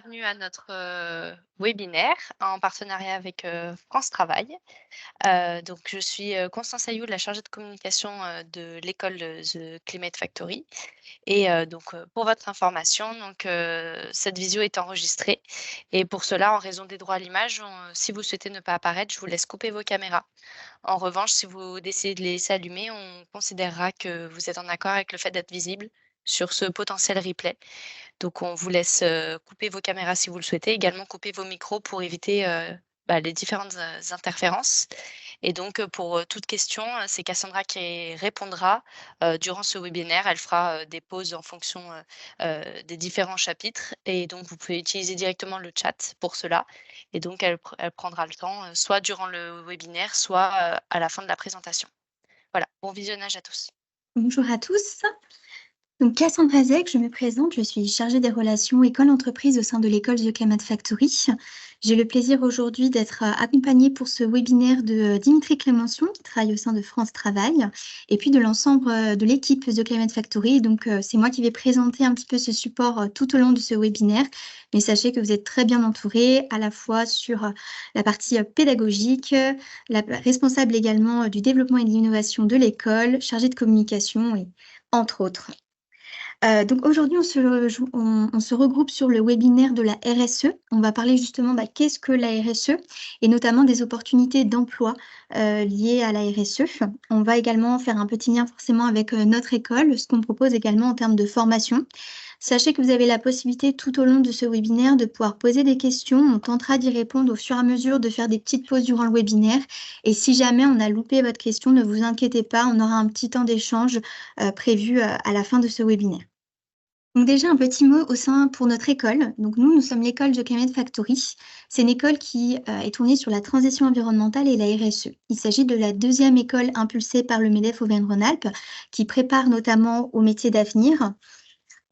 bienvenue à notre webinaire en partenariat avec France Travail. Donc, je suis Constance Ayoud, la chargée de communication de l'école The Climate Factory. Et pour votre information, cette visio est enregistrée. Et pour cela, en raison des droits à l'image, si vous souhaitez ne pas apparaître, je vous laisse couper vos caméras. En revanche, si vous décidez de les laisser allumer, on considérera que vous êtes en accord avec le fait d'être visible sur ce potentiel replay. Donc on vous laisse, couper vos caméras si vous le souhaitez, également couper vos micros pour éviter, les différentes, interférences et pour toute question, c'est Cassandra qui répondra, durant ce webinaire. Elle fera, des pauses en fonction, des différents chapitres et donc vous pouvez utiliser directement le chat pour cela et donc elle prendra le temps, soit durant le webinaire, soit, à la fin de la présentation. Voilà, bon visionnage à tous. Bonjour à tous. Donc Cassandra Zec, je me présente, je suis chargée des relations école-entreprise au sein de l'école The Climate Factory. J'ai le plaisir aujourd'hui d'être accompagnée pour ce webinaire de Dimitri Clémention, qui travaille au sein de France Travail, et puis de l'ensemble de l'équipe The Climate Factory. Donc c'est moi qui vais présenter un petit peu ce support tout au long de ce webinaire. Mais sachez que vous êtes très bien entourés, à la fois sur la partie pédagogique, la responsable également du développement et de l'innovation de l'école, chargée de communication et entre autres. Donc aujourd'hui, on se regroupe sur le webinaire de la RSE. On va parler justement qu'est-ce que la RSE et notamment des opportunités d'emploi liées à la RSE. On va également faire un petit lien forcément avec notre école, ce qu'on propose également en termes de formation. Sachez que vous avez la possibilité tout au long de ce webinaire de pouvoir poser des questions. On tentera d'y répondre au fur et à mesure, de faire des petites pauses durant le webinaire. Et si jamais on a loupé votre question, ne vous inquiétez pas, on aura un petit temps d'échange prévu à la fin de ce webinaire. Donc déjà, un petit mot au sein pour notre école. Donc nous sommes l'école The Climate Factory. C'est une école qui est tournée sur la transition environnementale et la RSE. Il s'agit de la deuxième école impulsée par le MEDEF Auvergne-Rhône-Alpes qui prépare notamment aux métiers d'avenir.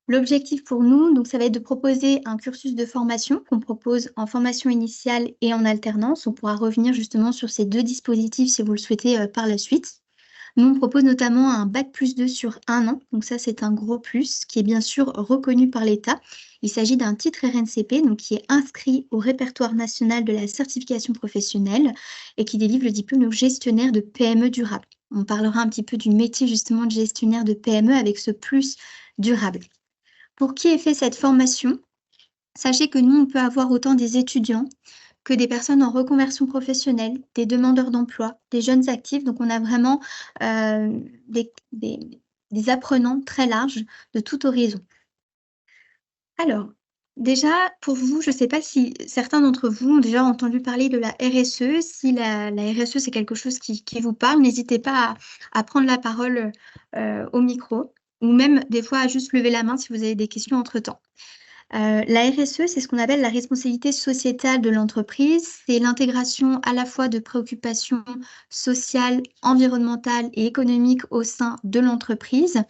L'objectif pour nous, donc, ça va être de proposer un cursus de formation qu'on propose en formation initiale et en alternance. On pourra revenir justement sur ces deux dispositifs si vous le souhaitez par la suite. Nous, on propose notamment un bac+2 sur 1 an. Donc ça, c'est un gros plus qui est bien sûr reconnu par l'État. Il s'agit d'un titre RNCP donc qui est inscrit au répertoire national de la certification professionnelle et qui délivre le diplôme de gestionnaire de PME durable. On parlera un petit peu du métier justement de gestionnaire de PME avec ce plus durable. Pour qui ait fait cette formation, sachez que nous, on peut avoir autant des étudiants que des personnes en reconversion professionnelle, des demandeurs d'emploi, des jeunes actifs. Donc, on a vraiment des apprenants très larges de tout horizon. Alors, déjà, pour vous, je ne sais pas si certains d'entre vous ont déjà entendu parler de la RSE. Si la RSE, c'est quelque chose qui vous parle, n'hésitez pas à prendre la parole au micro ou même des fois à juste lever la main si vous avez des questions entre-temps. La RSE, c'est ce qu'on appelle la responsabilité sociétale de l'entreprise. C'est l'intégration à la fois de préoccupations sociales, environnementales et économiques au sein de l'entreprise.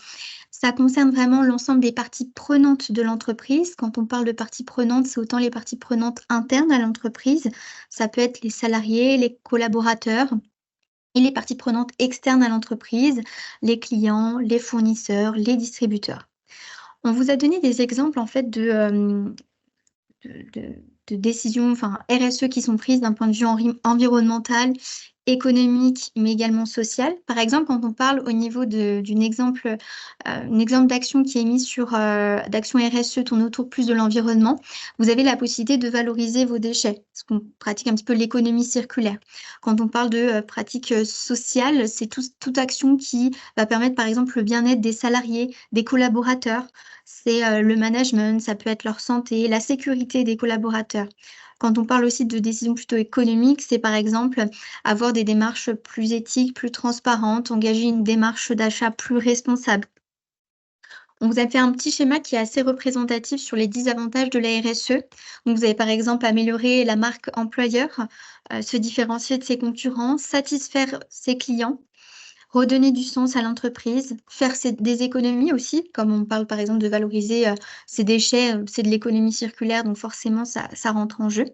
Ça concerne vraiment l'ensemble des parties prenantes de l'entreprise. Quand on parle de parties prenantes, c'est autant les parties prenantes internes à l'entreprise. Ça peut être les salariés, les collaborateurs et les parties prenantes externes à l'entreprise, les clients, les fournisseurs, les distributeurs. On vous a donné des exemples en fait de décisions RSE qui sont prises d'un point de vue environnemental, économique, mais également social. Par exemple, quand on parle au niveau d'un exemple d'action qui est mis sur d'action RSE tourne autour plus de l'environnement, vous avez la possibilité de valoriser vos déchets, parce qu'on pratique un petit peu l'économie circulaire. Quand on parle de pratiques sociales, c'est toute action qui va permettre, par exemple, le bien-être des salariés, des collaborateurs. C'est le management, ça peut être leur santé, la sécurité des collaborateurs. Quand on parle aussi de décisions plutôt économiques, c'est par exemple avoir des démarches plus éthiques, plus transparentes, engager une démarche d'achat plus responsable. On vous a fait un petit schéma qui est assez représentatif sur les 10 avantages de la RSE. Donc, vous avez par exemple amélioré la marque employeur, se différencier de ses concurrents, satisfaire ses clients, redonner du sens à l'entreprise, faire des économies aussi, comme on parle par exemple de valoriser ses déchets, c'est de l'économie circulaire, donc forcément ça rentre en jeu.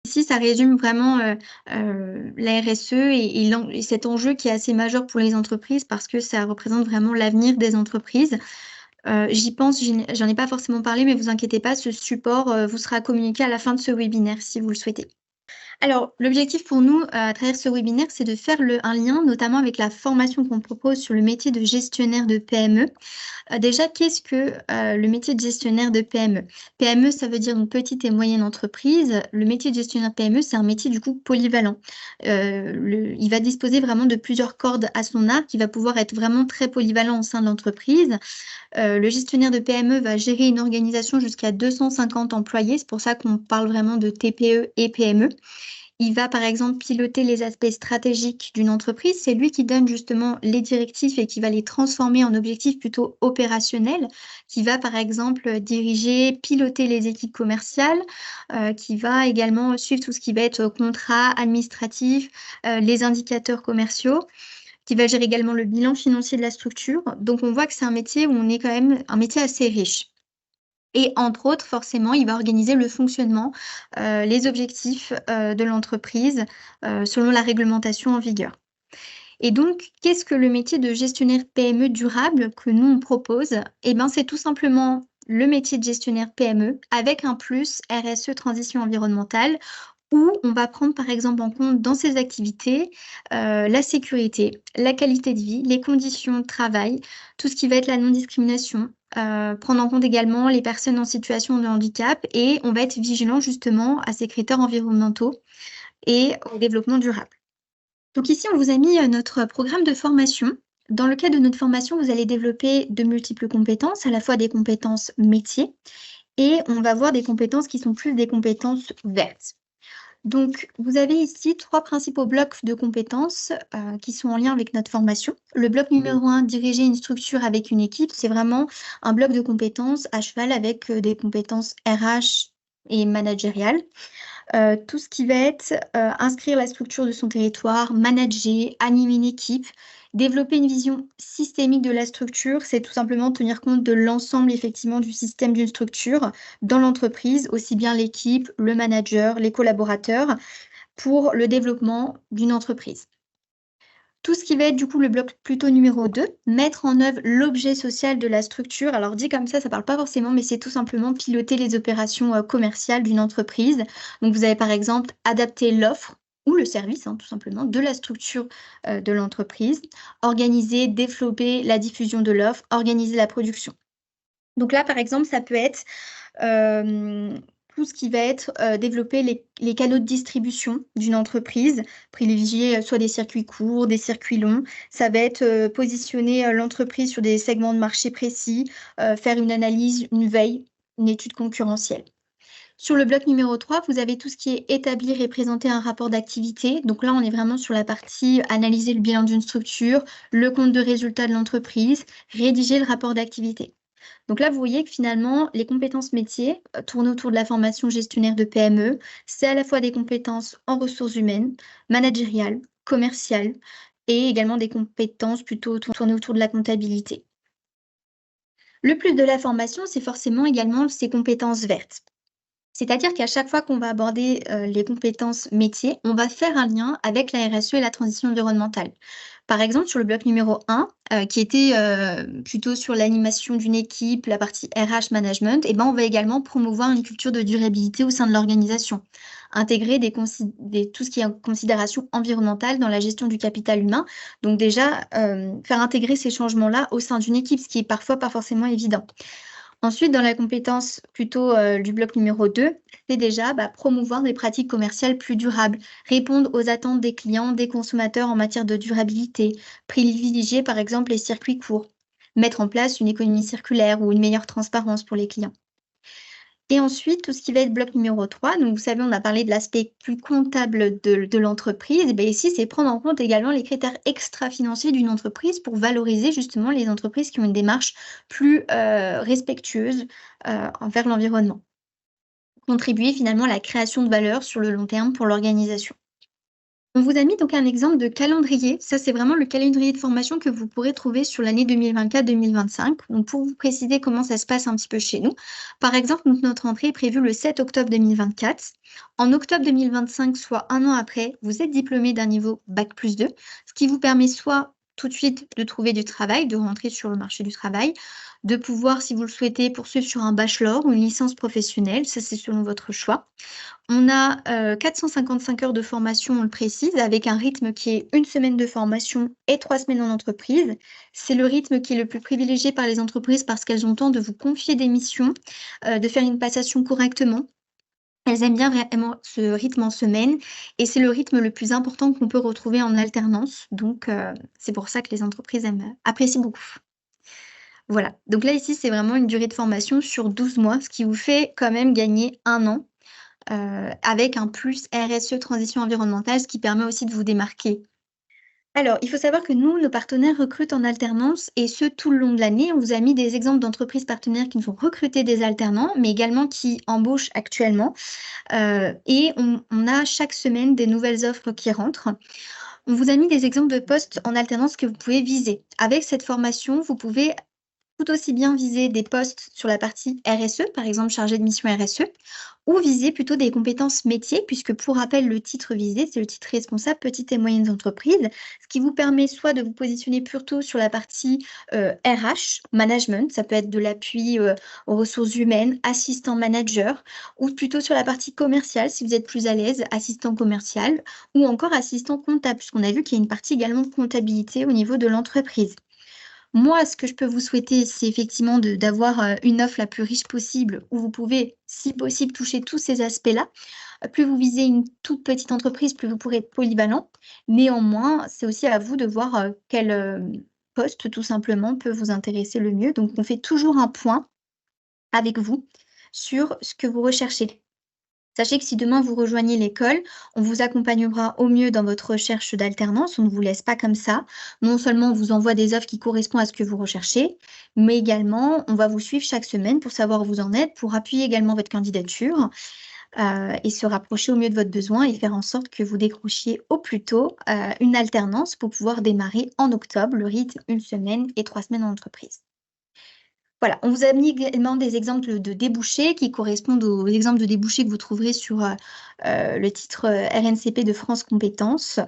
Ici, ça résume vraiment la RSE et cet enjeu qui est assez majeur pour les entreprises parce que ça représente vraiment l'avenir des entreprises. J'y pense, j'en ai pas forcément parlé, mais vous inquiétez pas, ce support vous sera communiqué à la fin de ce webinaire si vous le souhaitez. Alors, l'objectif pour nous, à travers ce webinaire, c'est de faire un lien, notamment avec la formation qu'on propose sur le métier de gestionnaire de PME. Déjà, qu'est-ce que le métier de gestionnaire de PME? PME, ça veut dire une petite et moyenne entreprise. Le métier de gestionnaire PME, c'est un métier du coup polyvalent. Il va disposer vraiment de plusieurs cordes à son arc, qui va pouvoir être vraiment très polyvalent au sein de l'entreprise. Le gestionnaire de PME va gérer une organisation jusqu'à 250 employés. C'est pour ça qu'on parle vraiment de TPE et PME. Il va, par exemple, piloter les aspects stratégiques d'une entreprise. C'est lui qui donne justement les directives et qui va les transformer en objectifs plutôt opérationnels, qui va, par exemple, diriger, piloter les équipes commerciales, qui va également suivre tout ce qui va être contrat administratif, les indicateurs commerciaux, qui va gérer également le bilan financier de la structure. Donc, on voit que c'est un métier où on est quand même un métier assez riche. Et entre autres, forcément, il va organiser le fonctionnement, les objectifs, de l'entreprise, selon la réglementation en vigueur. Et donc, qu'est-ce que le métier de gestionnaire PME durable que nous, on propose? Eh ben, c'est tout simplement le métier de gestionnaire PME avec un plus RSE transition environnementale où on va prendre, par exemple, en compte dans ces activités, la sécurité, la qualité de vie, les conditions de travail, tout ce qui va être la non-discrimination, prendre en compte également les personnes en situation de handicap et on va être vigilant justement à ces critères environnementaux et au développement durable. Donc ici, on vous a mis, notre programme de formation. Dans le cadre de notre formation, vous allez développer de multiples compétences, à la fois des compétences métiers et on va voir des compétences qui sont plus des compétences vertes. Donc, vous avez ici 3 principaux blocs de compétences, qui sont en lien avec notre formation. Le bloc numéro 1, diriger une structure avec une équipe, c'est vraiment un bloc de compétences à cheval avec, des compétences RH et managériales. Tout ce qui va être, inscrire la structure de son territoire, manager, animer une équipe, développer une vision systémique de la structure, c'est tout simplement tenir compte de l'ensemble effectivement du système d'une structure dans l'entreprise, aussi bien l'équipe, le manager, les collaborateurs, pour le développement d'une entreprise. Tout ce qui va être du coup le bloc plutôt numéro 2, mettre en œuvre l'objet social de la structure. Alors dit comme ça parle pas forcément, mais c'est tout simplement piloter les opérations commerciales d'une entreprise. Donc vous avez par exemple adapter l'offre ou le service, hein, tout simplement, de la structure de l'entreprise, organiser, développer la diffusion de l'offre, organiser la production. Donc là, par exemple, ça peut être tout ce qui va être développer les canaux de distribution d'une entreprise, privilégier soit des circuits courts, des circuits longs. Ça va être positionner l'entreprise sur des segments de marché précis, faire une analyse, une veille, une étude concurrentielle. Sur le bloc numéro 3, vous avez tout ce qui est établir et présenter un rapport d'activité. Donc là, on est vraiment sur la partie analyser le bilan d'une structure, le compte de résultat de l'entreprise, rédiger le rapport d'activité. Donc là, vous voyez que finalement, les compétences métiers tournent autour de la formation gestionnaire de PME. C'est à la fois des compétences en ressources humaines, managériales, commerciales et également des compétences plutôt tournées autour de la comptabilité. Le plus de la formation, c'est forcément également ces compétences vertes. C'est-à-dire qu'à chaque fois qu'on va aborder les compétences métiers, on va faire un lien avec la RSE et la transition environnementale. Par exemple, sur le bloc numéro 1, qui était plutôt sur l'animation d'une équipe, la partie RH management, et ben, on va également promouvoir une culture de durabilité au sein de l'organisation. Intégrer tout ce qui est en considération environnementale dans la gestion du capital humain. Donc déjà, faire intégrer ces changements-là au sein d'une équipe, ce qui est parfois pas forcément évident. Ensuite, dans la compétence plutôt du bloc numéro 2, c'est déjà promouvoir des pratiques commerciales plus durables, répondre aux attentes des clients, des consommateurs en matière de durabilité, privilégier par exemple les circuits courts, mettre en place une économie circulaire ou une meilleure transparence pour les clients. Et ensuite, tout ce qui va être bloc numéro 3, donc vous savez, on a parlé de l'aspect plus comptable de l'entreprise. Et bien ici, c'est prendre en compte également les critères extra-financiers d'une entreprise pour valoriser justement les entreprises qui ont une démarche plus respectueuse envers l'environnement. Contribuer finalement à la création de valeur sur le long terme pour l'organisation. On vous a mis donc un exemple de calendrier. Ça, c'est vraiment le calendrier de formation que vous pourrez trouver sur l'année 2024-2025. Donc, pour vous préciser comment ça se passe un petit peu chez nous. Par exemple, notre entrée est prévue le 7 octobre 2024. En octobre 2025, soit un an après, vous êtes diplômé d'un niveau Bac+2, ce qui vous permet soit tout de suite de trouver du travail, de rentrer sur le marché du travail, de pouvoir, si vous le souhaitez, poursuivre sur un bachelor ou une licence professionnelle, ça c'est selon votre choix. On a 455 heures de formation, on le précise, avec un rythme qui est 1 semaine de formation et 3 semaines en entreprise. C'est le rythme qui est le plus privilégié par les entreprises parce qu'elles ont le temps de vous confier des missions, de faire une passation correctement. Elles aiment bien vraiment ce rythme en semaine et c'est le rythme le plus important qu'on peut retrouver en alternance. Donc, c'est pour ça que les entreprises apprécient beaucoup. Voilà, donc là, ici, c'est vraiment une durée de formation sur 12 mois, ce qui vous fait quand même gagner 1 an, avec un plus RSE transition environnementale, ce qui permet aussi de vous démarquer. Alors, il faut savoir que nous, nos partenaires recrutent en alternance et ce, tout le long de l'année. On vous a mis des exemples d'entreprises partenaires qui nous ont recruté des alternants, mais également qui embauchent actuellement. Et on a chaque semaine des nouvelles offres qui rentrent. On vous a mis des exemples de postes en alternance que vous pouvez viser. Avec cette formation, vous pouvez tout aussi bien viser des postes sur la partie RSE, par exemple chargé de mission RSE, ou viser plutôt des compétences métiers, puisque pour rappel, le titre visé, c'est le titre responsable petites et moyennes entreprises, ce qui vous permet soit de vous positionner plutôt sur la partie RH, management, ça peut être de l'appui aux ressources humaines, assistant manager, ou plutôt sur la partie commerciale, si vous êtes plus à l'aise, assistant commercial, ou encore assistant comptable, puisqu'on a vu qu'il y a une partie également de comptabilité au niveau de l'entreprise. Moi, ce que je peux vous souhaiter, c'est effectivement d'avoir une offre la plus riche possible où vous pouvez, si possible, toucher tous ces aspects-là. Plus vous visez une toute petite entreprise, plus vous pourrez être polyvalent. Néanmoins, c'est aussi à vous de voir quel poste, tout simplement, peut vous intéresser le mieux. Donc, on fait toujours un point avec vous sur ce que vous recherchez. Sachez que si demain vous rejoignez l'école, on vous accompagnera au mieux dans votre recherche d'alternance. On ne vous laisse pas comme ça. Non seulement on vous envoie des offres qui correspondent à ce que vous recherchez, mais également on va vous suivre chaque semaine pour savoir où vous en êtes, pour appuyer également votre candidature et se rapprocher au mieux de votre besoin et faire en sorte que vous décrochiez au plus tôt une alternance pour pouvoir démarrer en octobre, le rythme 1 semaine et 3 semaines en entreprise. Voilà, on vous a mis également des exemples de débouchés qui correspondent aux exemples de débouchés que vous trouverez sur le titre RNCP de France Compétences.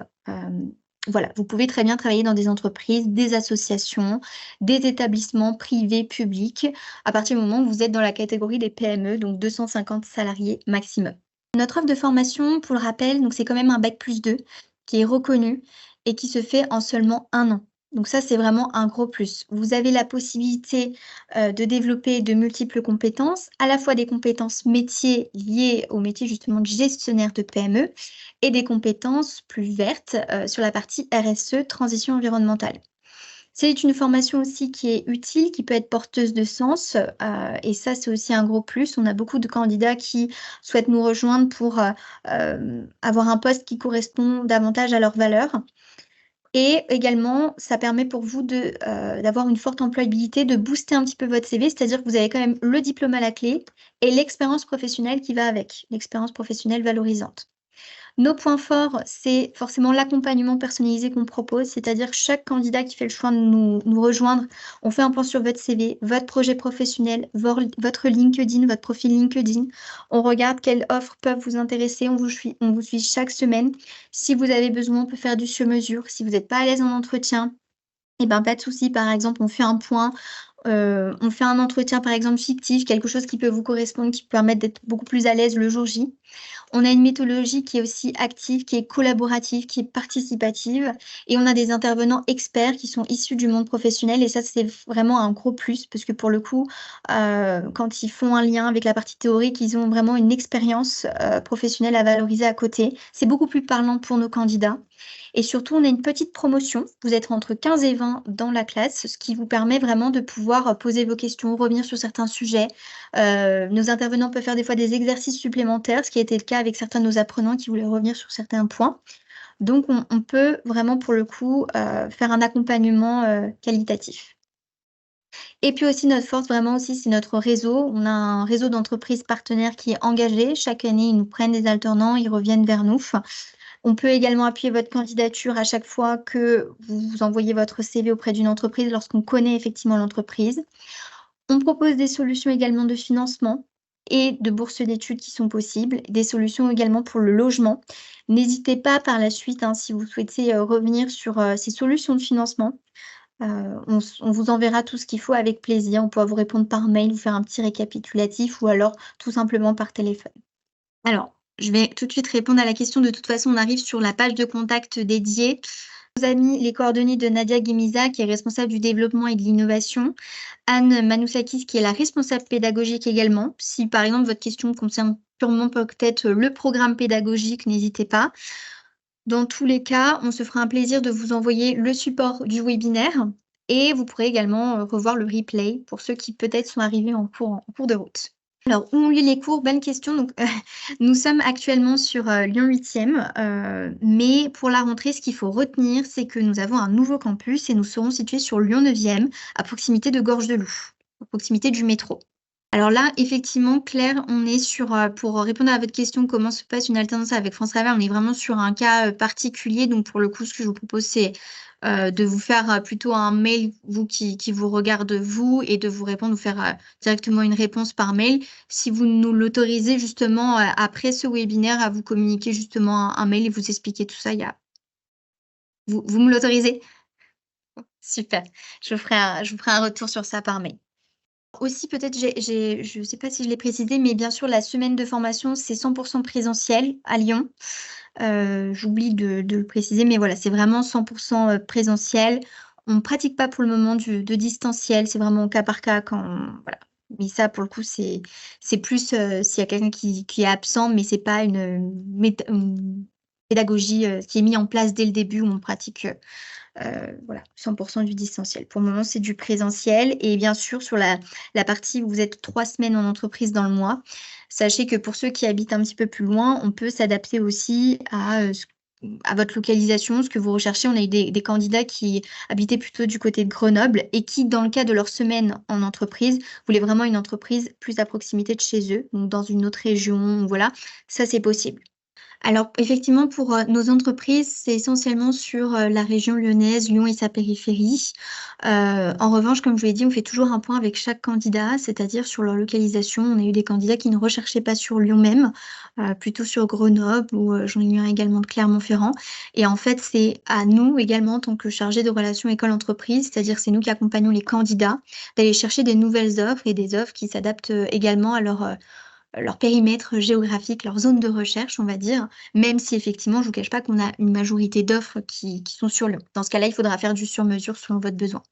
Voilà, vous pouvez très bien travailler dans des entreprises, des associations, des établissements privés, publics, à partir du moment où vous êtes dans la catégorie des PME, donc 250 salariés maximum. Notre offre de formation, pour le rappel, donc c'est quand même un bac+2 qui est reconnu et qui se fait en seulement 1 an. Donc ça, c'est vraiment un gros plus. Vous avez la possibilité de développer de multiples compétences, à la fois des compétences métiers liées au métier justement de gestionnaire de PME et des compétences plus vertes sur la partie RSE, transition environnementale. C'est une formation aussi qui est utile, qui peut être porteuse de sens et ça, c'est aussi un gros plus. On a beaucoup de candidats qui souhaitent nous rejoindre pour avoir un poste qui correspond davantage à leurs valeurs. Et également, ça permet pour vous d'avoir une forte employabilité, de booster un petit peu votre CV, c'est-à-dire que vous avez quand même le diplôme à la clé et l'expérience professionnelle qui va avec, l'expérience professionnelle valorisante. Nos points forts, c'est forcément l'accompagnement personnalisé qu'on propose, c'est-à-dire que chaque candidat qui fait le choix de nous rejoindre, on fait un point sur votre CV, votre projet professionnel, votre LinkedIn, votre profil LinkedIn. On regarde quelles offres peuvent vous intéresser, on vous suit chaque semaine. Si vous avez besoin, on peut faire du sur-mesure. Si vous n'êtes pas à l'aise en entretien, eh ben, pas de souci. Par exemple, on fait un point, on fait un entretien, par exemple, fictif, quelque chose qui peut vous correspondre, qui peut permettre d'être beaucoup plus à l'aise le jour J. On a une méthodologie qui est aussi active, qui est collaborative, qui est participative et on a des intervenants experts qui sont issus du monde professionnel et ça, c'est vraiment un gros plus parce que pour le coup, quand ils font un lien avec la partie théorique, ils ont vraiment une expérience, professionnelle à valoriser à côté. C'est beaucoup plus parlant pour nos candidats et surtout, on a une petite promotion. Vous êtes entre 15 et 20 dans la classe, ce qui vous permet vraiment de pouvoir, poser vos questions, revenir sur certains sujets. Nos intervenants peuvent faire des fois des exercices supplémentaires, ce qui a été le cas avec certains de nos apprenants qui voulaient revenir sur certains points. Donc on peut vraiment pour le coup, faire un accompagnement, qualitatif. Et puis aussi notre force vraiment aussi, c'est notre réseau. On a un réseau d'entreprises partenaires qui est engagé. Chaque année, ils nous prennent des alternants, ils reviennent vers nous. On peut également appuyer votre candidature à chaque fois que vous envoyez votre CV auprès d'une entreprise lorsqu'on connaît effectivement l'entreprise. On propose des solutions également de financement. et de bourses d'études qui sont possibles, des solutions également pour le logement. N'hésitez pas par la suite, hein, si vous souhaitez revenir sur ces solutions de financement. On vous enverra tout ce qu'il faut avec plaisir. On pourra vous répondre par mail, vous faire un petit récapitulatif ou alors tout simplement par téléphone. Alors, je vais tout de suite répondre à la question. De toute façon, on arrive sur la page de contact dédiée. On vous a mis les coordonnées de Nadia Guimiza, qui est responsable du développement et de l'innovation. Anne Manousakis, qui est la responsable pédagogique également. Si par exemple votre question concerne purement peut-être le programme pédagogique, n'hésitez pas. Dans tous les cas, on se fera un plaisir de vous envoyer le support du webinaire et vous pourrez également revoir le replay pour ceux qui peut-être sont arrivés en cours de route. Alors, où ont lieu les cours? Bonne question. Donc, nous sommes actuellement sur Lyon 8e, mais pour la rentrée, ce qu'il faut retenir, c'est que nous avons un nouveau campus et nous serons situés sur Lyon 9e, à proximité de Gorge-de-Loup, à proximité du métro. Alors là, effectivement, Claire, on est sur, pour répondre à votre question, comment se passe une alternance avec France Travail, on est vraiment sur un cas particulier. Donc, pour le coup, ce que je vous propose, c'est de vous faire plutôt un mail, vous qui vous regarde, vous, et de vous répondre, vous faire directement une réponse par mail. Si vous nous l'autorisez, justement, après ce webinaire, à vous communiquer justement un mail et vous expliquer tout ça, vous me l'autorisez? Super. Je vous ferai un retour sur ça par mail. Aussi, peut-être, je ne sais pas si je l'ai précisé, mais bien sûr, la semaine de formation, c'est 100% présentiel à Lyon. J'oublie de le préciser, mais voilà, c'est vraiment 100% présentiel. On ne pratique pas pour le moment de distanciel, c'est vraiment au cas par cas quand, voilà. Mais ça, pour le coup, c'est plus s'il y a quelqu'un qui est absent, mais c'est pas une pédagogie qui est mise en place dès le début où on pratique voilà, 100% du distanciel. Pour le moment, c'est du présentiel. Et bien sûr, sur la partie où vous êtes 3 semaines en entreprise dans le mois, sachez que pour ceux qui habitent un petit peu plus loin, on peut s'adapter aussi à votre localisation, ce que vous recherchez. On a eu des candidats qui habitaient plutôt du côté de Grenoble et qui, dans le cas de leur semaine en entreprise, voulaient vraiment une entreprise plus à proximité de chez eux, donc dans une autre région. Voilà, ça, c'est possible. Alors effectivement, pour nos entreprises, c'est essentiellement sur la région lyonnaise, Lyon et sa périphérie. En revanche, comme je vous l'ai dit, on fait toujours un point avec chaque candidat, c'est-à-dire sur leur localisation. On a eu des candidats qui ne recherchaient pas sur Lyon même, plutôt sur Grenoble ou j'en ai eu un également de Clermont-Ferrand. Et en fait, c'est à nous également, en tant que chargés de relations école-entreprise, c'est-à-dire c'est nous qui accompagnons les candidats, d'aller chercher des nouvelles offres et des offres qui s'adaptent également à leur périmètre géographique, leur zone de recherche, on va dire, même si effectivement, je ne vous cache pas qu'on a une majorité d'offres qui sont sur Lyon. Dans ce cas-là, il faudra faire du sur-mesure selon votre besoin.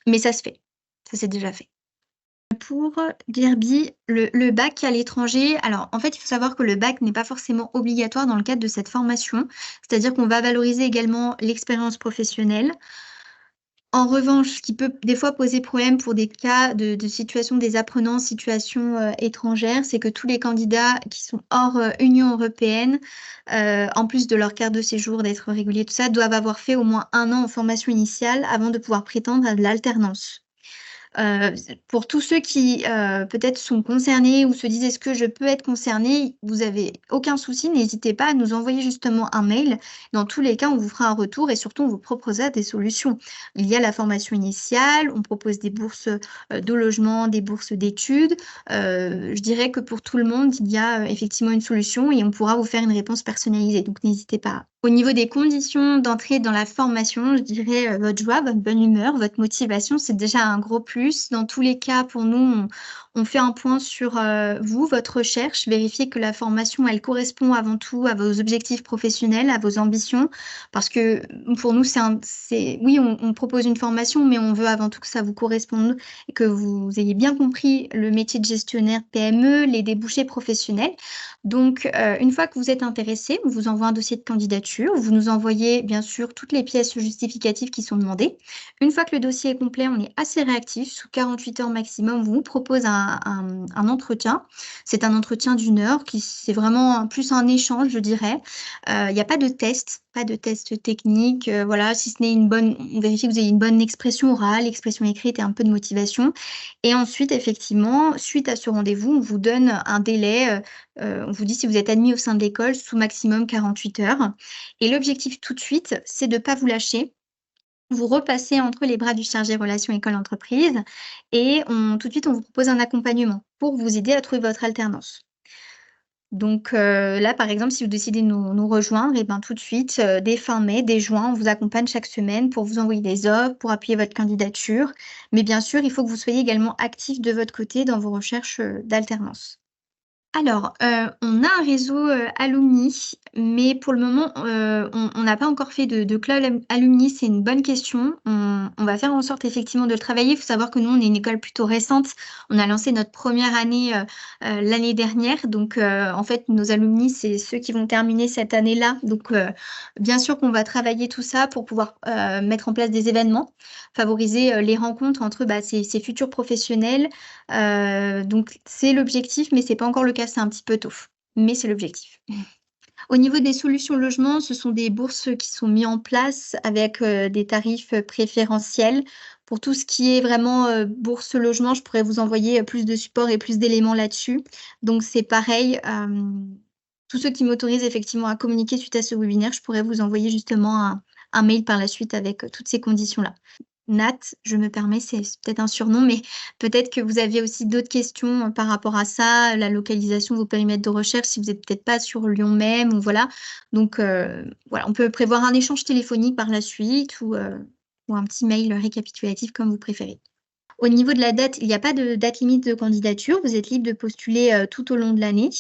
Mais ça se fait, ça s'est déjà fait. Pour Derby, le bac à l'étranger, alors en fait, il faut savoir que le bac n'est pas forcément obligatoire dans le cadre de cette formation, c'est-à-dire qu'on va valoriser également l'expérience professionnelle. En revanche, ce qui peut des fois poser problème pour des cas de situation des apprenants en situation étrangère, c'est que tous les candidats qui sont hors Union européenne, en plus de leur carte de séjour, d'être réguliers, tout ça, doivent avoir fait au moins 1 an en formation initiale avant de pouvoir prétendre à de l'alternance. Pour tous ceux qui peut-être sont concernés ou se disent est-ce que je peux être concerné, vous avez aucun souci, n'hésitez pas à nous envoyer justement un mail. Dans tous les cas, on vous fera un retour et surtout on vous proposera des solutions. Il y a la formation initiale, on propose des bourses de logement, des bourses d'études. Je dirais que pour tout le monde, il y a effectivement une solution et on pourra vous faire une réponse personnalisée. Donc n'hésitez pas. Au niveau des conditions d'entrée dans la formation, je dirais votre joie, votre bonne humeur, votre motivation, c'est déjà un gros plus. Dans tous les cas, pour nous, on fait un point sur vous, votre recherche, vérifier que la formation, elle correspond avant tout à vos objectifs professionnels, à vos ambitions. Parce que pour nous, oui, on propose une formation, mais on veut avant tout que ça vous corresponde et que vous ayez bien compris le métier de gestionnaire PME, les débouchés professionnels. Donc, une fois que vous êtes intéressé, on vous envoie un dossier de candidature. Vous nous envoyez bien sûr toutes les pièces justificatives qui sont demandées. Une fois que le dossier est complet, on est assez réactif. Sous 48 heures maximum, on vous propose un entretien. C'est un entretien d'1 heure c'est vraiment plus un échange, je dirais. Il n'y a pas de test, pas de test technique. Voilà, si ce n'est on vérifie que vous avez une bonne expression orale, expression écrite et un peu de motivation. Et ensuite, effectivement, suite à ce rendez-vous, on vous donne un délai. On vous dit si vous êtes admis au sein de l'école sous maximum 48 heures. Et l'objectif tout de suite, c'est de ne pas vous lâcher. Vous repassez entre les bras du chargé relations école-entreprise et tout de suite, on vous propose un accompagnement pour vous aider à trouver votre alternance. Donc là, par exemple, si vous décidez de nous rejoindre et ben, tout de suite, dès fin mai, dès juin, on vous accompagne chaque semaine pour vous envoyer des offres, pour appuyer votre candidature. Mais bien sûr, il faut que vous soyez également actif de votre côté dans vos recherches, d'alternance. Alors, on a un réseau, alumni, mais pour le moment, on n'a pas encore fait de club alumni, c'est une bonne question. On va faire en sorte effectivement de le travailler. Il faut savoir que nous, on est une école plutôt récente. On a lancé notre première année, l'année dernière, donc en fait, nos alumni, c'est ceux qui vont terminer cette année-là. Donc bien sûr qu'on va travailler tout ça pour pouvoir, mettre en place des événements, favoriser, les rencontres entre, bah, ces futurs professionnels. Donc c'est l'objectif, mais c'est pas encore le cas, c'est un petit peu tôt, mais c'est l'objectif. Au niveau des solutions logement, ce sont des bourses qui sont mis en place avec, des tarifs, préférentiels. Pour tout ce qui est vraiment, bourse logement, je pourrais vous envoyer, plus de supports et plus d'éléments là-dessus. Donc c'est pareil, tous ceux qui m'autorisent effectivement à communiquer suite à ce webinaire, je pourrais vous envoyer justement un mail par la suite avec, toutes ces conditions-là. Nat, je me permets, c'est peut-être un surnom, mais peut-être que vous aviez aussi d'autres questions, par rapport à ça, la localisation, vos périmètres de recherche, si vous êtes peut-être pas sur Lyon même ou voilà. Donc, voilà, on peut prévoir un échange téléphonique par la suite ou un petit mail récapitulatif comme vous préférez. Au niveau de la date, il n'y a pas de date limite de candidature. Vous êtes libre de postuler, tout au long de l'année.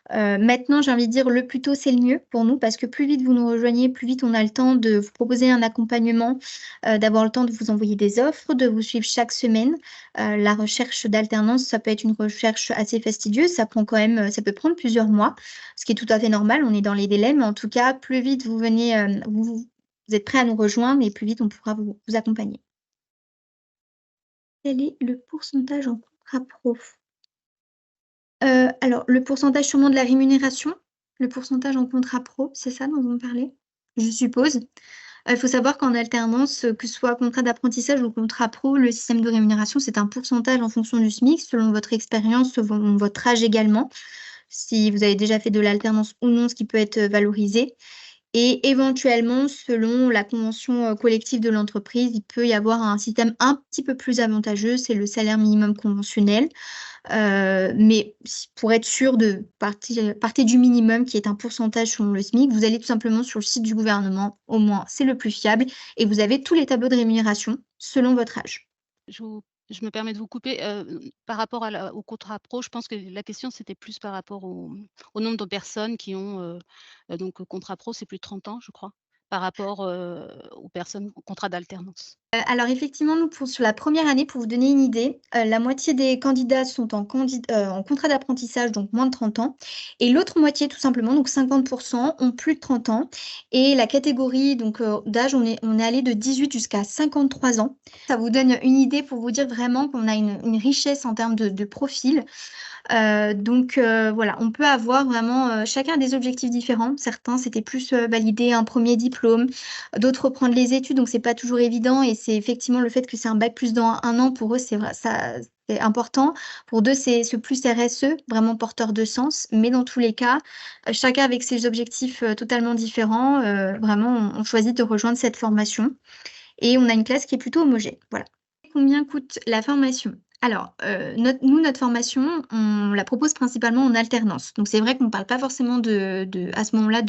Maintenant, j'ai envie de dire le plus tôt, c'est le mieux pour nous parce que plus vite vous nous rejoignez, plus vite on a le temps de vous proposer un accompagnement, d'avoir le temps de vous envoyer des offres, de vous suivre chaque semaine. La recherche d'alternance, ça peut être une recherche assez fastidieuse. Ça prend quand même, ça peut prendre plusieurs mois, ce qui est tout à fait normal. On est dans les délais, mais en tout cas, plus vite vous venez, vous êtes prêts à nous rejoindre et plus vite on pourra vous accompagner. Quel est le pourcentage en contrat pro? Alors le pourcentage sûrement de la rémunération? Le pourcentage en contrat pro, c'est ça dont vous me parlez? Je suppose. Il faut savoir qu'en alternance, que ce soit contrat d'apprentissage ou contrat pro, le système de rémunération, c'est un pourcentage en fonction du SMIC, selon votre expérience, selon votre âge également, si vous avez déjà fait de l'alternance ou non, ce qui peut être, valorisé. Et éventuellement, selon la convention, collective de l'entreprise, il peut y avoir un système un petit peu plus avantageux, c'est le salaire minimum conventionnel. Mais pour être sûr de partez du minimum qui est un pourcentage selon le SMIC. Vous allez tout simplement sur le site du gouvernement, au moins c'est le plus fiable et vous avez tous les tableaux de rémunération selon votre âge. Je vous je me permets de vous couper, par rapport à la au contrat pro, je pense que la question, c'était plus par rapport au nombre de personnes qui ont, donc contrat pro, c'est plus de 30 ans, je crois, par rapport, aux personnes en contrat d'alternance. Alors effectivement, nous sur la première année, pour vous donner une idée, la moitié des candidats sont en contrat d'apprentissage, donc moins de 30 ans et l'autre moitié tout simplement, donc 50 ont plus de 30 ans et la catégorie donc, d'âge, on est allé de 18 jusqu'à 53 ans. Ça vous donne une idée pour vous dire vraiment qu'on a une richesse en termes de profils. Donc voilà, on peut avoir vraiment, chacun a des objectifs différents. Certains, c'était plus, valider un premier diplôme, d'autres reprendre les études, donc c'est pas toujours évident et c'est effectivement le fait que c'est un bac plus dans 1 an pour eux, c'est vrai ça c'est important. Pour deux, c'est ce plus RSE, vraiment porteur de sens. Mais dans tous les cas, chacun avec ses objectifs, totalement différents, vraiment on choisit de rejoindre cette formation et on a une classe qui est plutôt homogène, voilà. Combien coûte la formation? Alors, notre formation, on la propose principalement en alternance. Donc c'est vrai qu'on ne parle pas forcément à ce moment-là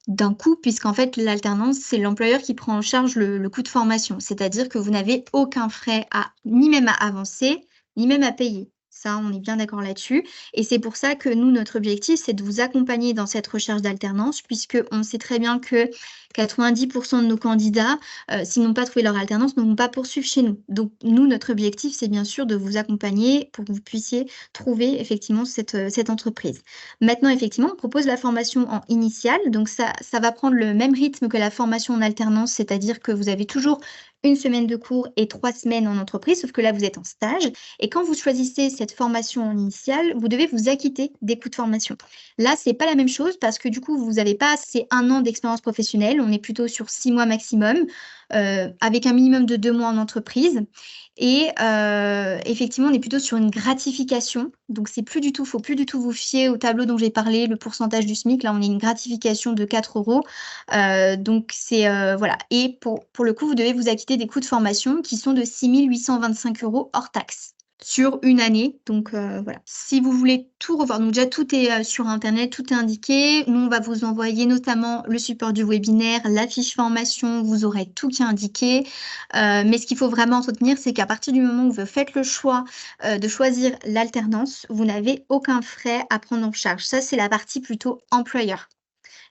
d'un coût puisqu'en fait l'alternance, c'est l'employeur qui prend en charge le coût de formation. C'est-à-dire que vous n'avez aucun frais ni même à avancer, ni même à payer. Ça, on est bien d'accord là-dessus et c'est pour ça que nous, notre objectif, c'est de vous accompagner dans cette recherche d'alternance puisqu'on sait très bien que 90 de nos candidats, s'ils n'ont pas trouvé leur alternance, ne vont pas poursuivre chez nous. Donc nous, notre objectif, c'est bien sûr de vous accompagner pour que vous puissiez trouver effectivement cette entreprise. Maintenant, effectivement, on propose la formation en initiale, donc ça va prendre le même rythme que la formation en alternance, c'est-à-dire que vous avez toujours une semaine de cours et 3 semaines en entreprise, sauf que là, vous êtes en stage. Et quand vous choisissez cette formation en initiale, vous devez vous acquitter des coûts de formation. Là, c'est pas la même chose parce que du coup, vous n'avez pas ces 1 an d'expérience professionnelle. On est plutôt sur 6 mois maximum. avec un minimum de 2 mois en entreprise. Et effectivement, on est plutôt sur une gratification. Donc, faut plus du tout vous fier au tableau dont j'ai parlé, le pourcentage du SMIC. Là, on a une gratification de 4 euros. Donc, voilà. Et pour le coup, vous devez vous acquitter des coûts de formation qui sont de 6 825 euros hors taxe sur une année. Donc, voilà. Si vous voulez tout revoir, donc déjà, tout est sur Internet, tout est indiqué. Nous, on va vous envoyer notamment le support du webinaire, la fiche formation, vous aurez tout qui est indiqué. Mais ce qu'il faut vraiment retenir, c'est qu'à partir du moment où vous faites le choix de choisir l'alternance, vous n'avez aucun frais à prendre en charge. Ça, c'est la partie plutôt employeur.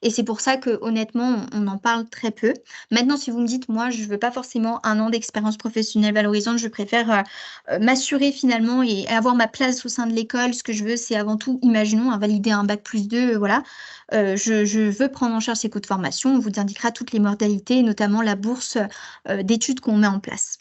Et c'est pour ça que honnêtement, on en parle très peu. Maintenant, si vous me dites, moi, je veux pas forcément 1 an d'expérience professionnelle valorisante, je préfère m'assurer finalement et avoir ma place au sein de l'école. Ce que je veux, c'est avant tout, imaginons, valider un bac+2, voilà. Je veux prendre en charge ces coûts de formation. On vous indiquera toutes les modalités, notamment la bourse d'études qu'on met en place.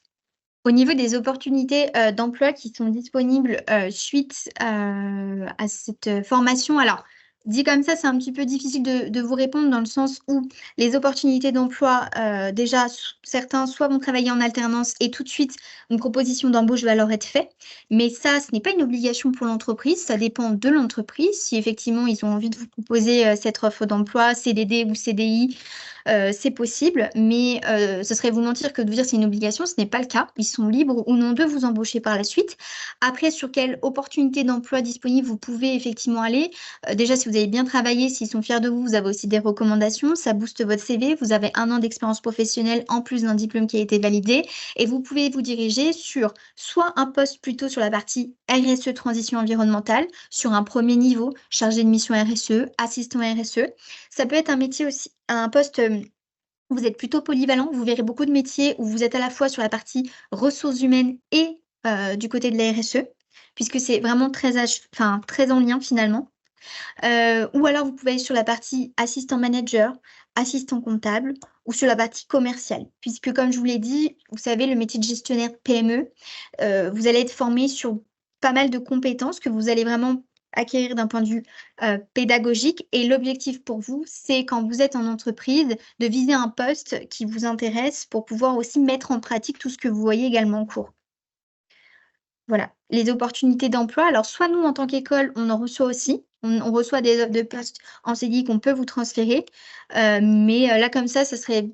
Au niveau des opportunités d'emploi qui sont disponibles suite à cette formation, alors, dit comme ça, c'est un petit peu difficile de vous répondre dans le sens où les opportunités d'emploi, déjà, certains soit vont travailler en alternance et tout de suite, une proposition d'embauche va leur être faite. Mais ça, ce n'est pas une obligation pour l'entreprise, ça dépend de l'entreprise. Si effectivement, ils ont envie de vous proposer cette offre d'emploi, CDD ou CDI, c'est possible, mais ce serait vous mentir que de vous dire c'est une obligation, ce n'est pas le cas. Ils sont libres ou non de vous embaucher par la suite. Après, sur quelle opportunité d'emploi disponible vous pouvez effectivement aller. Déjà, si vous avez bien travaillé, s'ils sont fiers de vous, vous avez aussi des recommandations. Ça booste votre CV. Vous avez 1 an d'expérience professionnelle en plus d'un diplôme qui a été validé. Et vous pouvez vous diriger sur soit un poste plutôt sur la partie RSE, transition environnementale, sur un premier niveau, chargé de mission RSE, assistant RSE. Ça peut être un métier aussi, un poste où vous êtes plutôt polyvalent. Vous verrez beaucoup de métiers où vous êtes à la fois sur la partie ressources humaines et du côté de la RSE, puisque c'est vraiment très en lien finalement. Ou alors vous pouvez aller sur la partie assistant manager, assistant comptable ou sur la partie commerciale, puisque comme je vous l'ai dit, vous savez, le métier de gestionnaire PME, vous allez être formé sur pas mal de compétences que vous allez vraiment acquérir d'un point de vue pédagogique. Et l'objectif pour vous, c'est quand vous êtes en entreprise, de viser un poste qui vous intéresse pour pouvoir aussi mettre en pratique tout ce que vous voyez également en cours. Voilà, les opportunités d'emploi. Alors, soit nous, en tant qu'école, on en reçoit aussi. On reçoit des offres de postes en CDI qu'on peut vous transférer. Mais là, comme ça serait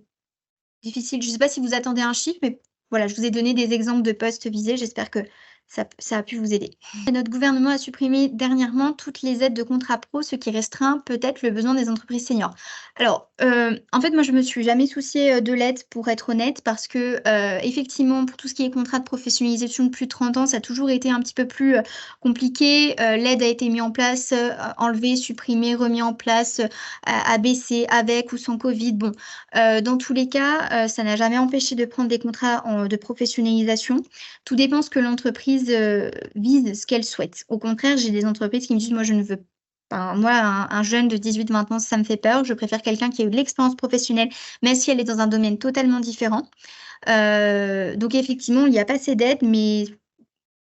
difficile. Je ne sais pas si vous attendez un chiffre, mais voilà, je vous ai donné des exemples de postes visés. J'espère que ça a pu vous aider. Notre gouvernement a supprimé dernièrement toutes les aides de contrat pro, ce qui restreint peut-être le besoin des entreprises seniors. Alors, en fait, moi, je me suis jamais souciée de l'aide, pour être honnête, parce que effectivement, pour tout ce qui est contrat de professionnalisation de plus de 30 ans, ça a toujours été un petit peu plus compliqué. L'aide a été mise en place, enlevée, supprimée, remis en place, abaissée, avec ou sans Covid. Bon, dans tous les cas, ça n'a jamais empêché de prendre des contrats de professionnalisation. Tout dépend ce que l'entreprise vise, ce qu'elle souhaite. Au contraire, j'ai des entreprises qui me disent, moi, je ne veux pas. Moi, un jeune de 18-20 ans, ça me fait peur. Je préfère quelqu'un qui a eu de l'expérience professionnelle, même si elle est dans un domaine totalement différent. Donc, effectivement, il n'y a pas assez d'aide, mais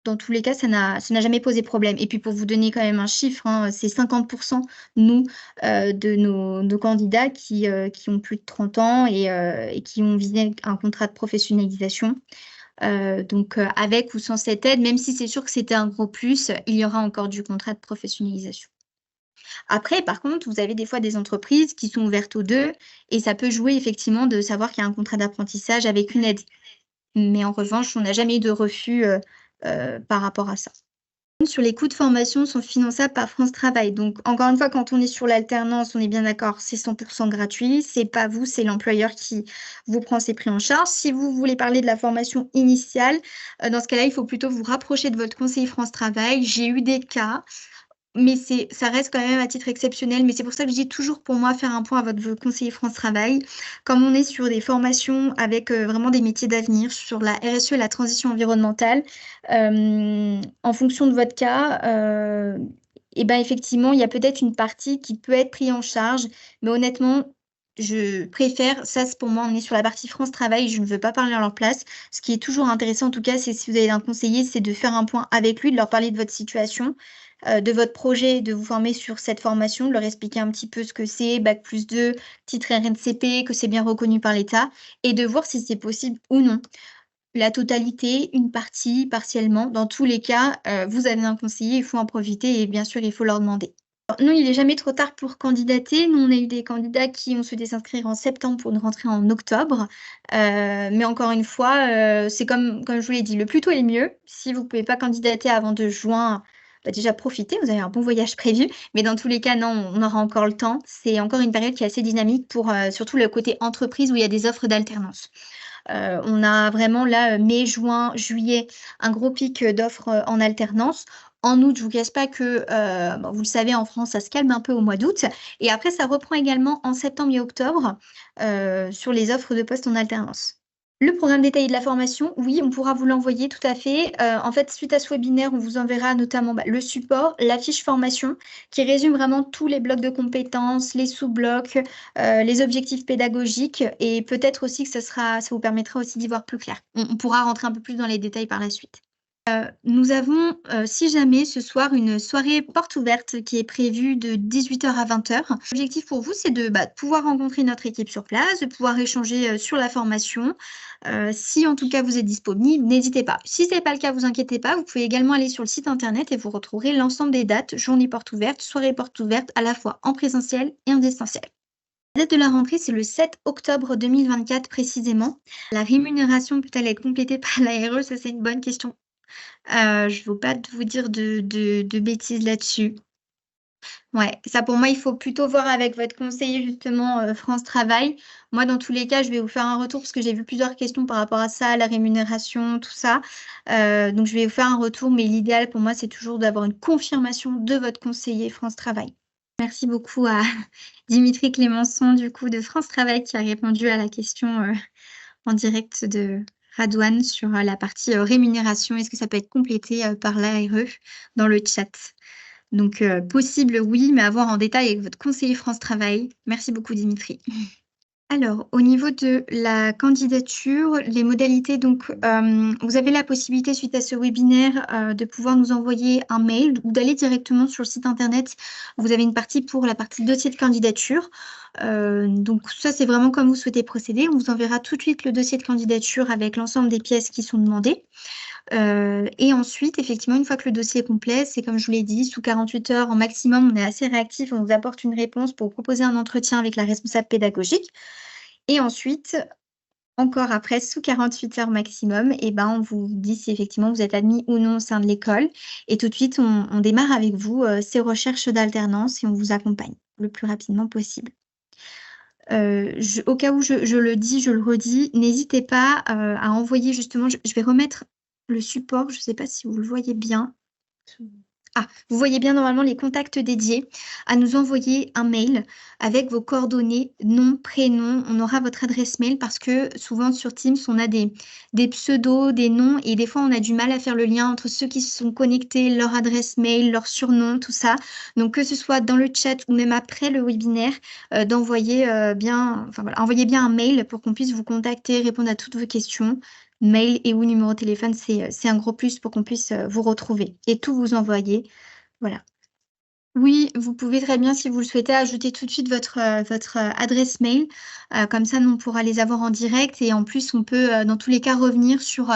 dans tous les cas, ça n'a jamais posé problème. Et puis, pour vous donner quand même un chiffre, hein, c'est 50%, nous, de nos candidats qui ont plus de 30 ans et qui ont visé un contrat de professionnalisation. Donc, avec ou sans cette aide, même si c'est sûr que c'était un gros plus, il y aura encore du contrat de professionnalisation. Après, par contre, vous avez des fois des entreprises qui sont ouvertes aux deux et ça peut jouer effectivement de savoir qu'il y a un contrat d'apprentissage avec une aide. Mais en revanche, on n'a jamais eu de refus par rapport à ça. Sur les coûts de formation sont finançables par France Travail. Donc, encore une fois, quand on est sur l'alternance, on est bien d'accord, c'est 100% gratuit. C'est pas vous, c'est l'employeur qui vous prend ses prix en charge. Si vous voulez parler de la formation initiale, dans ce cas-là, il faut plutôt vous rapprocher de votre conseiller France Travail. J'ai eu des cas, mais ça reste quand même à titre exceptionnel. Mais c'est pour ça que je dis toujours, pour moi, faire un point à votre conseiller France Travail. Comme on est sur des formations avec vraiment des métiers d'avenir, sur la RSE et la transition environnementale, en fonction de votre cas, et ben effectivement, il y a peut-être une partie qui peut être prise en charge. Mais honnêtement, je préfère, ça c'est pour moi, on est sur la partie France Travail, je ne veux pas parler à leur place. Ce qui est toujours intéressant, en tout cas, c'est si vous avez un conseiller, c'est de faire un point avec lui, de leur parler de votre situation. de votre projet, de vous former sur cette formation, de leur expliquer un petit peu ce que c'est, Bac+2, titre RNCP, que c'est bien reconnu par l'État, et de voir si c'est possible ou non. La totalité, une partie, partiellement. Dans tous les cas, vous avez un conseiller, il faut en profiter et bien sûr, il faut leur demander. Alors, non, il n'est jamais trop tard pour candidater. Nous, on a eu des candidats qui ont souhaité s'inscrire en septembre pour une rentrée en octobre. Mais encore une fois, c'est comme je vous l'ai dit, le plus tôt est le mieux. Si vous ne pouvez pas candidater avant 2 juin, déjà profitez, vous avez un bon voyage prévu. Mais dans tous les cas, non, on aura encore le temps. C'est encore une période qui est assez dynamique pour surtout le côté entreprise où il y a des offres d'alternance. On a vraiment là, mai, juin, juillet, un gros pic d'offres en alternance. En août, je vous cache pas que, vous le savez, en France, ça se calme un peu au mois d'août. Et après, ça reprend également en septembre et octobre sur les offres de postes en alternance. Le programme détaillé de la formation, oui, on pourra vous l'envoyer tout à fait. En fait, suite à ce webinaire, on vous enverra notamment le support, la fiche formation qui résume vraiment tous les blocs de compétences, les sous-blocs, les objectifs pédagogiques et peut-être aussi que ça vous permettra aussi d'y voir plus clair. On pourra rentrer un peu plus dans les détails par la suite. Nous avons, si jamais, ce soir, une soirée porte ouverte qui est prévue de 18h à 20h. L'objectif pour vous, c'est de pouvoir rencontrer notre équipe sur place, de pouvoir échanger sur la formation. Si en tout cas vous êtes disponible, n'hésitez pas. Si ce n'est pas le cas, vous inquiétez pas, vous pouvez également aller sur le site internet et vous retrouverez l'ensemble des dates, journée porte ouverte, soirée porte ouverte, à la fois en présentiel et en distanciel. La date de la rentrée, c'est le 7 octobre 2024 précisément. La rémunération peut-elle être complétée par l'ARE? Ça, c'est une bonne question. Je ne veux pas vous dire de bêtises là-dessus. Ouais, ça pour moi, il faut plutôt voir avec votre conseiller justement France Travail. Moi, dans tous les cas, je vais vous faire un retour parce que j'ai vu plusieurs questions par rapport à ça, la rémunération, tout ça. Donc, je vais vous faire un retour, mais l'idéal pour moi, c'est toujours d'avoir une confirmation de votre conseiller France Travail. Merci beaucoup à Dimitri Clémençon, du coup, de France Travail, qui a répondu à la question en direct de Radouane sur la partie rémunération. Est-ce que ça peut être complété par l'ARE dans le chat? Donc, possible, oui, mais à voir en détail avec votre conseiller France Travail. Merci beaucoup, Dimitri. Alors, au niveau de la candidature, les modalités, donc, vous avez la possibilité, suite à ce webinaire, de pouvoir nous envoyer un mail ou d'aller directement sur le site internet. Vous avez une partie pour la partie dossier de candidature. Donc, ça, c'est vraiment comme vous souhaitez procéder. On vous enverra tout de suite le dossier de candidature avec l'ensemble des pièces qui sont demandées. Et ensuite, effectivement, une fois que le dossier est complet, c'est comme je vous l'ai dit, sous 48 heures en maximum, on est assez réactif, on vous apporte une réponse pour proposer un entretien avec la responsable pédagogique. Et ensuite, encore après, sous 48 heures maximum, on vous dit si effectivement vous êtes admis ou non au sein de l'école. Et tout de suite, on démarre avec vous ces recherches d'alternance et on vous accompagne le plus rapidement possible. Au cas où je le dis, je le redis, n'hésitez pas à envoyer justement, je vais remettre le support, je ne sais pas si vous le voyez bien. Ah, vous voyez bien normalement les contacts dédiés, à nous envoyer un mail avec vos coordonnées, nom, prénom. On aura votre adresse mail parce que souvent sur Teams, on a des pseudos, des noms et des fois, on a du mal à faire le lien entre ceux qui se sont connectés, leur adresse mail, leur surnom, tout ça. Donc, que ce soit dans le chat ou même après le webinaire, d'envoyer envoyez bien un mail pour qu'on puisse vous contacter, répondre à toutes vos questions. Mail et ou numéro de téléphone, c'est un gros plus pour qu'on puisse vous retrouver et tout vous envoyer. Voilà. Oui, vous pouvez très bien, si vous le souhaitez, ajouter tout de suite votre adresse mail. Comme ça, nous, on pourra les avoir en direct. Et en plus, on peut, dans tous les cas, revenir sur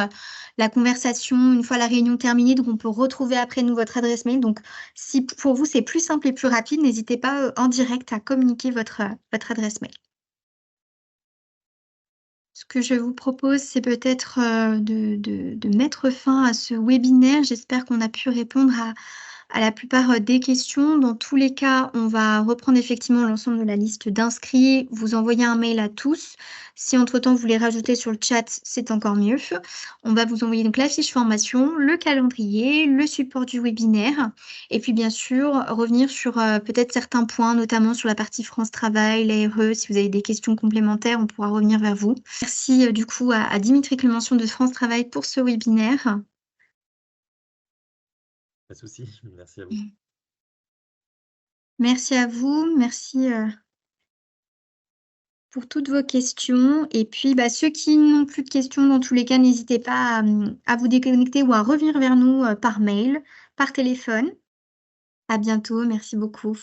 la conversation une fois la réunion terminée. Donc, on peut retrouver après nous votre adresse mail. Donc, si pour vous, c'est plus simple et plus rapide, n'hésitez pas en direct à communiquer votre adresse mail. Ce que je vous propose, c'est peut-être de mettre fin à ce webinaire. J'espère qu'on a pu répondre à la plupart des questions. Dans tous les cas, on va reprendre effectivement l'ensemble de la liste d'inscrits, vous envoyer un mail à tous. Si entre-temps, vous voulez rajouter sur le chat, c'est encore mieux. On va vous envoyer donc la fiche formation, le calendrier, le support du webinaire et puis bien sûr, revenir sur peut-être certains points, notamment sur la partie France Travail, l'ARE. Si vous avez des questions complémentaires, on pourra revenir vers vous. Merci du coup à Dimitri Clémençon de France Travail pour ce webinaire. Pas de souci, merci à vous. Merci à vous, merci pour toutes vos questions. Et puis, ceux qui n'ont plus de questions, dans tous les cas, n'hésitez pas à vous déconnecter ou à revenir vers nous par mail, par téléphone. À bientôt, merci beaucoup.